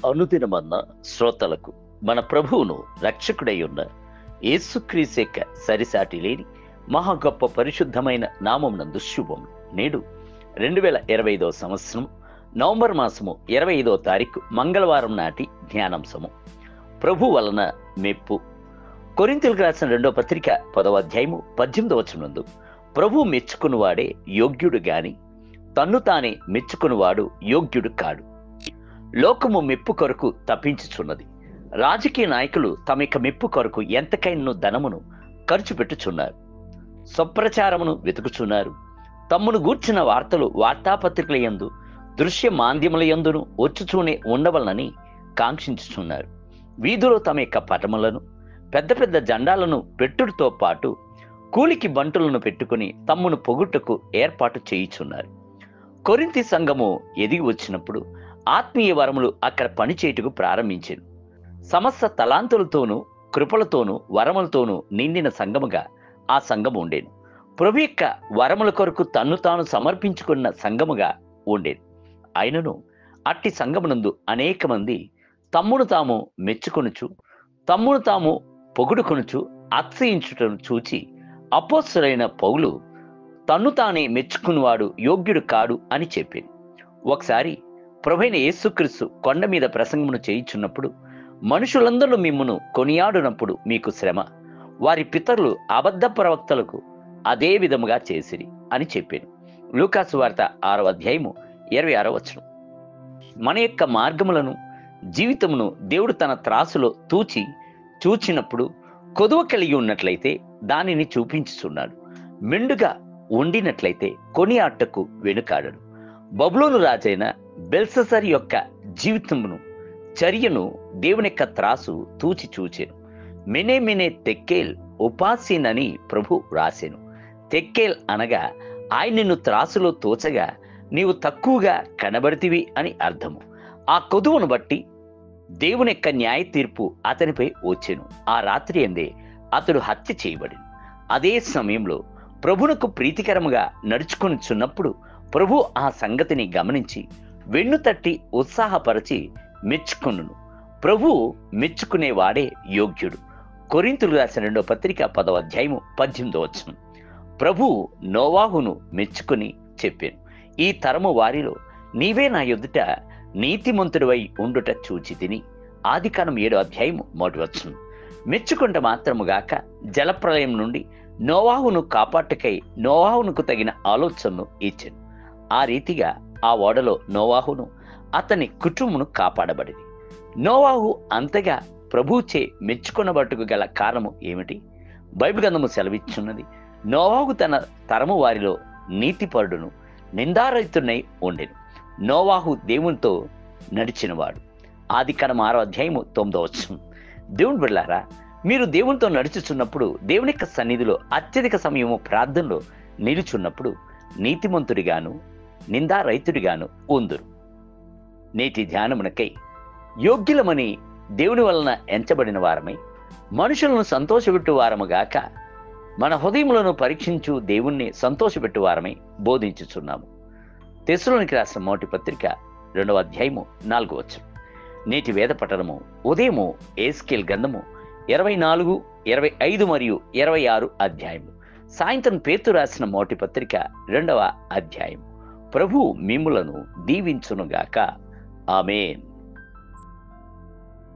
అనుదినమన్న శ్రోతలకు మన ప్రభువును రక్షకుడై ఉన్న యేసుక్రీస్తు యొక్క సరిసాటి లేని మహా గొప్ప పరిశుద్ధమైన నామమునందు శుభం. నేడు 2025 సంవత్సరం నవంబర్ మాసము 25వ తారీఖు మంగళవారం నాటి ధ్యానాంశము ప్రభు వలన మెప్పు. కొరింథీయులకు రాసిన 2వ పత్రిక 10వ అధ్యాయము 18వ వచనమందు ప్రభు మెచ్చుకునివాడే యోగ్యుడు గాని తన్ను తానే మెచ్చుకునివాడు యోగ్యుడు కాడు. లోకము మెప్పు కొరకు తప్పించుచున్నది. రాజకీయ నాయకులు తమ యొక్క మెప్పు కొరకు ఎంతకైనా ధనమును ఖర్చు పెట్టుచున్నారు. స్వప్రచారమును వెతుకుచున్నారు. తమ్మును గూర్చిన వార్తలు వార్తాపత్రికల యందు దృశ్య మాధ్యముల యందును వచ్చుచూనే ఉండవలనని కాంక్షించుచున్నారు. వీధిలో తమ యొక్క పటములను పెద్ద పెద్ద జెండాలను పెట్టుడితో పాటు కూలికి బంటులను పెట్టుకుని తమ్మును పొగుటకు ఏర్పాటు చేయుచున్నారు. కొరింథీ సంఘము ఎదిగి వచ్చినప్పుడు ఆత్మీయ వరములు అక్కడ పనిచేయుటకు ప్రారంభించాను. సమస్త తలాంతులతోనూ కృపలతోనూ వరములతోనూ నిండిన సంఘముగా ఆ సంఘము ఉండేను. ప్రభు యొక్క వరముల కొరకు తన్ను తాను సమర్పించుకున్న సంఘముగా ఉండేది. అయినను అట్టి సంఘమునందు అనేక మంది తమ్మును తాము మెచ్చుకొనుచు తమ్మును తాము పొగుడుకొనుచు అతిశయించుటను చూచి అపోస్తలుడైన పౌలు తన్ను తానే మెచ్చుకునివాడు యోగ్యుడు కాడు అని చెప్పింది. ఒకసారి ప్రభువైన యేసుక్రీస్తు కొండ మీద ప్రసంగమును చేయుచున్నప్పుడు మనుషులందరూ మిమ్మును కొనియాడునప్పుడు మీకు శ్రమ, వారి పితరులు అబద్ధ ప్రవక్తలకు అదే విధముగా చేసిరి అని చెప్పాను. లూకాసు వార్త 6వ అధ్యాయము 26వ వచనం. మన యొక్క మార్గములను జీవితమును దేవుడు తన త్రాసులో చూచినప్పుడు కొదువ కలిగి ఉన్నట్లయితే దానిని చూపించుచున్నాడు. మెండుగా ఉండినట్లయితే కొనియాటకు వెనుకాడడు. బబులోను రాజైన బెల్షస్సర్ యొక్క జీవితమును చర్యను దేవుని యొక్క త్రాసు చూచాను. మెనే తెక్కేల్ ఉపాసీన్ అని ప్రభు రాసెను. తెక్కేల్ అనగా ఆయన నిన్ను త్రాసులో తోచగా నీవు తక్కువగా కనబడితివి అని అర్థము. ఆ కొదువును బట్టి దేవుని యొక్క న్యాయ తీర్పు అతనిపై వచ్చెను. ఆ రాత్రి అందే అతడు హత్య చేయబడి. అదే సమయంలో ప్రభునకు ప్రీతికరముగా నడుచుకొనిచున్నప్పుడు ప్రభు ఆ సంగతిని గమనించి వెన్ను తట్టి ఉత్సాహపరచి మెచ్చుకొనును. ప్రభు మెచ్చుకునేవాడే యోగ్యుడు. కొరింథీయులకు రాసిన 2వ పత్రిక 10వ అధ్యాయము 18వ వచనం. ప్రభు నోవాహును మెచ్చుకుని చెప్పాను, ఈ తరము వారిలో నీవే నా ఎదుట నీతిమంతుడివై ఉండుట చూచి తిని. ఆదికాండం 7వ అధ్యాయము 1వ వచనం. మెచ్చుకుంట మాత్రముగాక జలప్రలయం నుండి నోవాహును కాపాటుకై నోవాహునకు తగిన ఆలోచనను ఇచ్చాను. ఆ రీతిగా ఆ ఓడలో నోవాహును అతని కుటుంబమును కాపాడబడింది. నోవాహు అంతగా ప్రభువుచే మెచ్చుకొనబట్టుకు గల కారణము ఏమిటి? బైబిల్ గ్రంథము సెలవిచ్చున్నది, నోవాహు తన తరము వారిలో నీతిపరుడును నిందారహితుడై ఉండెను. నోవాహు దేవునితో నడిచినవాడు. ఆదికాండం 6వ అధ్యాయము 9వ వచనం. దేవుని బిడ్డలారా, మీరు దేవునితో నడుచుచున్నప్పుడు దేవుని యొక్క సన్నిధిలో అత్యధిక సమయము ప్రార్థనలో నిలుచున్నప్పుడు నీతిమంతుడిగాను నిందారహితుడిగాను ఉందురు. నేటి ధ్యానమునకై యోగ్యులమని దేవుని వలన ఎంచబడిన వారమై మనుషులను సంతోషపెట్టు వారముగాక మన హృదయములను పరీక్షించు దేవుణ్ణి సంతోషపెట్టు వారమై బోధించుచున్నాము. తెస్సలోనికి రాసిన మొదటి పత్రిక 2వ అధ్యాయము 4వ వచనం. నేటి వేద పఠనము ఉదయము ఎహెజ్కేలు గ్రంథము 24, 25 మరియు 26 అధ్యాయములు. సాయంత్రం పేతురు రాసిన మొదటి పత్రిక 2వ అధ్యాయం. ప్రభు మిమ్ములను దీవించునుగాక. ఆమేన్.